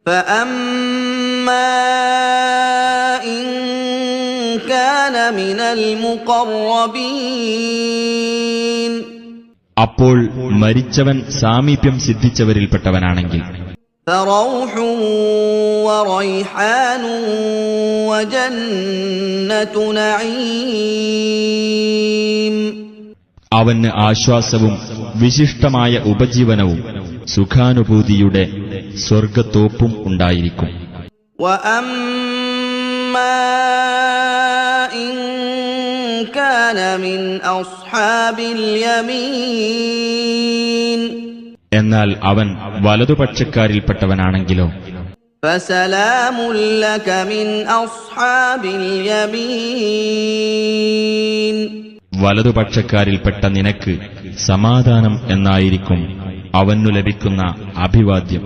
فأما إن كان من المقربين അപ്പോൾ മരിച്ചവൻ സാമീപ്യം സിദ്ധിച്ചവരിൽപ്പെട്ടവനാണെങ്കിൽ فروح وريحان وجنة نعيم അവന് ആശ്വാസവും വിശിഷ്ടമായ ഉപജീവനവും സുഖാനുഭൂതിയുടെ സ്വർഗത്തോപ്പും ഉണ്ടായിരിക്കും. وأما إن كان من أصحاب اليمين എന്നാൽ അവൻ വലതുപക്ഷക്കാരിൽപ്പെട്ടവനാണെങ്കിലോ فسلام لك من أصحاب اليمين വലതുപക്ഷക്കാരിൽപ്പെട്ട നിനക്ക് സമാധാനം എന്നായിരിക്കും അവനു ലഭിക്കുന്ന അഭിവാദ്യം.